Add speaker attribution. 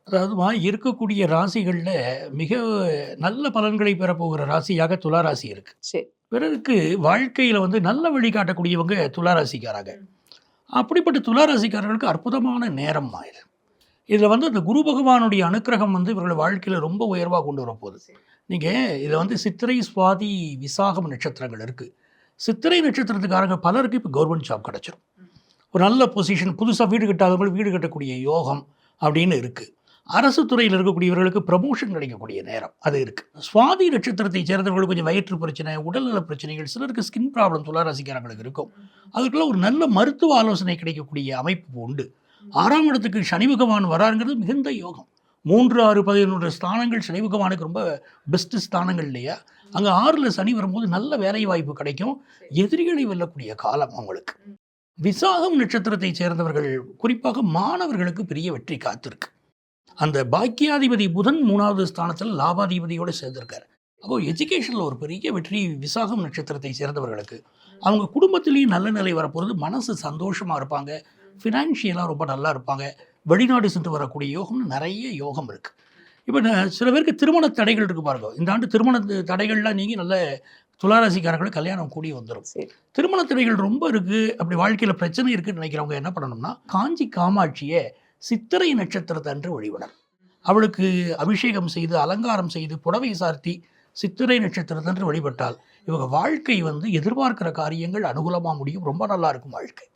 Speaker 1: அதாவதுமா இருக்கக்கூடிய ராசிகள்ல மிக நல்ல பலன்களை பெறப்போகிற ராசியாக துலா ராசி இருக்கு.
Speaker 2: சரி.
Speaker 1: பிறருக்கு வாழ்க்கையில நல்ல வழி காட்டக்கூடியவங்க துலா ராசிக்காரங்க. அப்படிப்பட்ட துலா ராசிக்காரர்களுக்கு அற்புதமான நேரம்மா இது. இதில இந்த குரு பகவானுடைய அனுக்கிரகம் இவர்கள் வாழ்க்கையில ரொம்ப உயர்வா கொண்டு வரப்போகுது. நீங்க இத சித்திரை, சுவாதி, விசாகம் நட்சத்திரங்கள் இருக்கு. சித்திரை நட்சத்திரத்துக்காரங்க பலருக்கு இப்ப கவர்மெண்ட் ஜாப் கிடைச்சிரும். ஒரு நல்ல பொசிஷன், புதுசா வீடு கட்டாதவங்களுக்கு வீடு கட்டக்கூடிய யோகம் அப்படின்னு இருக்கு. அரசு துறையில் இருக்கக்கூடியவர்களுக்கு ப்ரமோஷன் கிடைக்கக்கூடிய நேரம் அது இருக்கு. சுவாதி நட்சத்திரத்தை சேர்ந்தவர்களுக்கு கொஞ்சம் வயிற்று பிரச்சனை, உடல்நல பிரச்சனைகள், சிலருக்கு ஸ்கின் ப்ராப்ளம் துளாராசிக்காரங்களுக்கு இருக்கும். அதுக்குள்ள ஒரு நல்ல மருத்துவ ஆலோசனை கிடைக்கக்கூடிய அமைப்பு உண்டு. 6ஆம் இடத்துக்கு சனி பகவான் வராருங்கிறது மிகுந்த யோகம். 3, 6, 11 ஸ்தானங்கள் சனி பகவானுக்கு ரொம்ப பெஸ்ட் ஸ்தானங்கள் இல்லையா? அங்கே 6ல் சனி வரும்போது நல்ல வேலை வாய்ப்பு கிடைக்கும். எதிரிகளை வெல்லக்கூடிய காலம் அவங்களுக்கு. விசாகம் நட்சத்திரத்தை சேர்ந்தவர்கள் குறிப்பாக மாணவர்களுக்கு பெரிய வெற்றி காத்திருக்கு. அந்த பாக்கியாதிபதி புதன் 3வது ஸ்தானத்தில் லாபாதிபதியோடு சேர்ந்திருக்காரு. அப்போ எஜுகேஷனில் ஒரு பெரிய வெற்றி விசாகம் நட்சத்திரத்தை சேர்ந்தவர்களுக்கு. அவங்க குடும்பத்திலேயும் நல்ல நிலை வரப்போகிறது. மனசு சந்தோஷமாக இருப்பாங்க. ஃபினான்ஷியலாக ரொம்ப நல்லா இருப்பாங்க. வெளிநாடு சென்று வரக்கூடிய யோகம்னு நிறைய யோகம் இருக்குது. இப்போ சில பேருக்கு திருமண தடைகள் இருக்குது பாருங்க. இந்த ஆண்டு திருமண தடைகள்லாம் நீங்கி நல்ல துளாராசிக்காரர்களுக்கு கல்யாணம் கூடி வந்துடும். திருமண தடைகள் ரொம்ப இருக்குது, அப்படி வாழ்க்கையில் பிரச்சனை இருக்குதுன்னு நினைக்கிறவங்க என்ன பண்ணணும்னா, காஞ்சி காமாட்சியை சித்திரை நட்சத்திரத்தன்று வழிபடணும். அவளுக்கு அபிஷேகம் செய்து அலங்காரம் செய்து புடவை சார்த்தி சித்திரை நட்சத்திரத்தன்று வழிபட்டால் இவங்க வாழ்க்கை எதிர்பார்க்கிற காரியங்கள் அனுகூலமாக முடியும். ரொம்ப நல்லா இருக்கும் வாழ்க்கை.